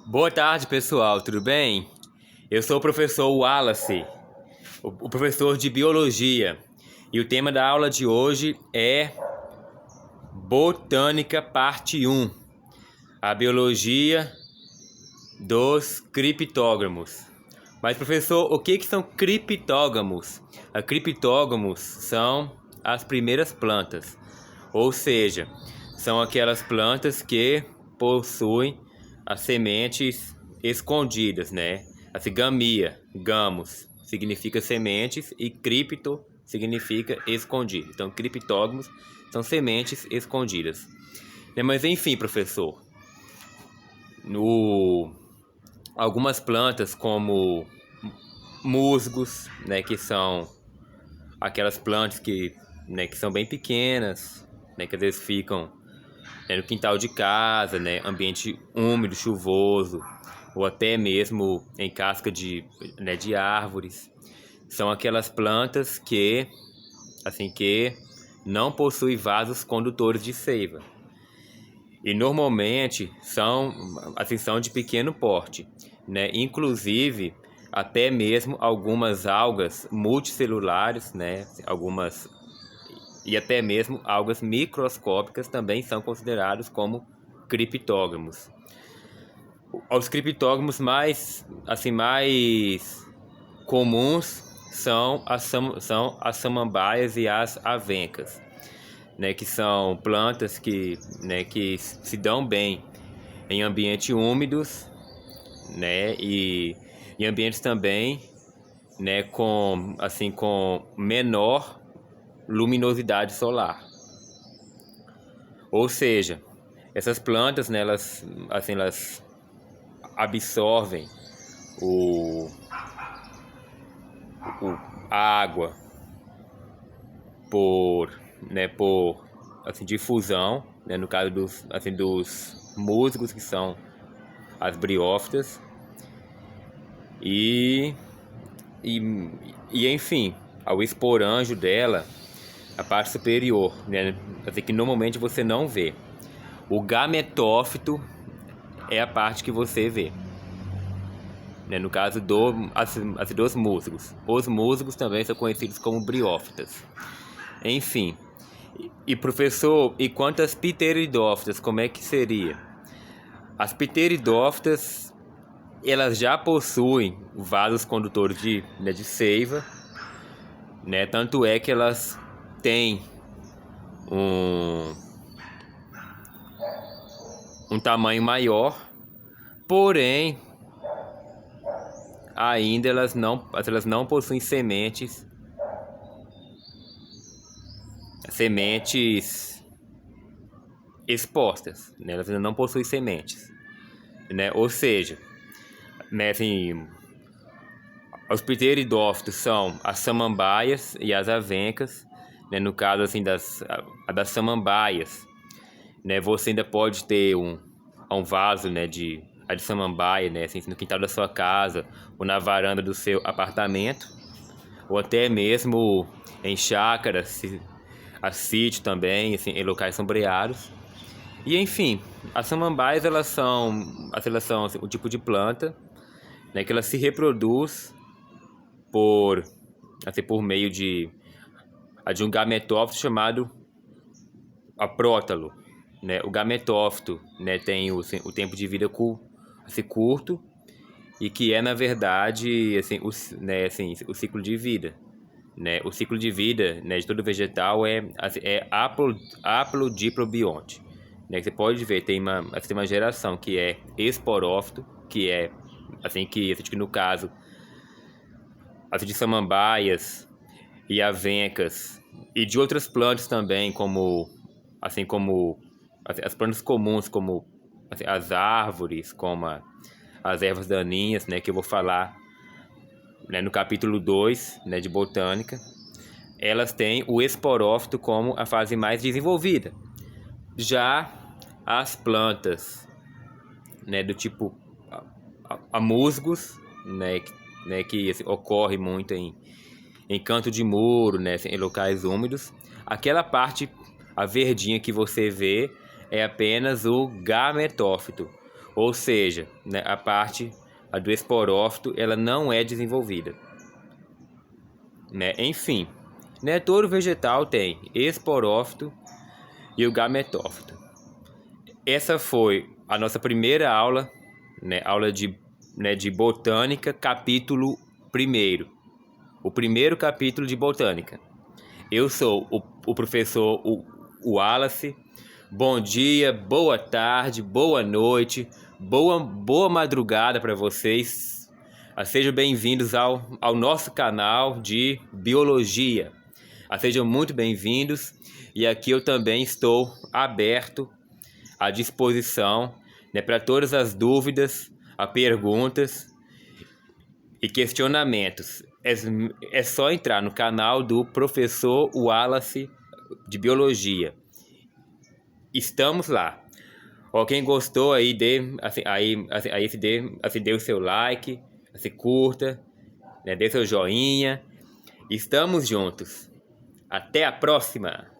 Boa tarde, pessoal, tudo bem? Eu sou o professor Wallace, o professor de Biologia, e o tema da aula de hoje é Botânica Parte 1, a Biologia dos Criptógamos. Mas, professor, o que são criptógamos? Criptógamos são as primeiras plantas, ou seja, são aquelas plantas que possuem as sementes escondidas, né? A gamia, gamos, significa sementes e cripto significa escondido. Então, criptógamos são sementes escondidas. Mas enfim, professor, algumas plantas como musgos, né, que são aquelas plantas que são bem pequenas, né, que às vezes ficam, né, no quintal de casa, né, ambiente úmido, chuvoso, ou até mesmo em casca de árvores. São aquelas plantas que não possuem vasos condutores de seiva. E normalmente são de pequeno porte, né? Inclusive até mesmo algumas algas multicelulares, né? E até mesmo algas microscópicas também são considerados como criptógamos. Os criptógamos mais comuns são as samambaias e as avencas, né, que são plantas que se dão bem em ambientes úmidos, né, e em ambientes também, né, com menor luminosidade solar. Ou seja, essas plantas, né, elas absorvem a água por difusão, né, no caso dos musgos, que são as briófitas, e enfim, ao esporanjo dela, a parte superior, né, que normalmente você não vê. O gametófito é a parte que você vê, né, no caso dos musgos. Os musgos também são conhecidos como briófitas. Enfim, e professor, e quanto às pteridófitas, como é que seria? As pteridófitas, elas já possuem vasos condutores de seiva, né? Tanto é que elas têm um tamanho maior, porém ainda elas não possuem sementes expostas, né? Elas ainda não possuem sementes, né? Ou seja, né, os pteridófitos são as samambaias e as avencas, né? No caso das samambaias, né, você ainda pode ter um vaso, né, de samambaia, né, no quintal da sua casa ou na varanda do seu apartamento, ou até mesmo em chácaras, a sítio também, em locais sombreados. E enfim, as samambaias elas são o tipo de planta, né, que ela se reproduz por meio de um gametófito chamado prótalo, né? O gametófito, né, tem o tempo de vida curto, e que é, na verdade, o ciclo de vida, né? O ciclo de vida, né, de todo vegetal é haplodiprobionte, né? Você pode ver, tem uma geração que é esporófito, que é que no caso de samambaias e avencas e de outras plantas também, como as plantas comuns, como as árvores, como as ervas daninhas, né, que eu vou falar, né, no capítulo 2, né, de botânica. Elas têm o esporófito como a fase mais desenvolvida. Já as plantas, né, do tipo a musgos, né, que ocorre muito em canto de muro, né, em locais úmidos. Aquela parte, a verdinha que você vê, é apenas o gametófito. ou seja, né, a parte do esporófito ela não é desenvolvida, né? Enfim, né, todo vegetal tem esporófito e o gametófito. Essa foi a nossa primeira aula, né, aula de botânica, capítulo 1º. O primeiro capítulo de botânica. Eu sou o professor Wallace. Bom dia, boa tarde, boa noite, boa madrugada para vocês. Sejam bem-vindos ao nosso canal de biologia. Sejam muito bem-vindos, e aqui eu também estou aberto, à disposição, né, para todas as dúvidas, perguntas e questionamentos. É só entrar no canal do professor Wallace de biologia. Estamos lá. Ó, quem gostou aí, dê o seu like, curta, né, dê seu joinha. Estamos juntos. Até a próxima!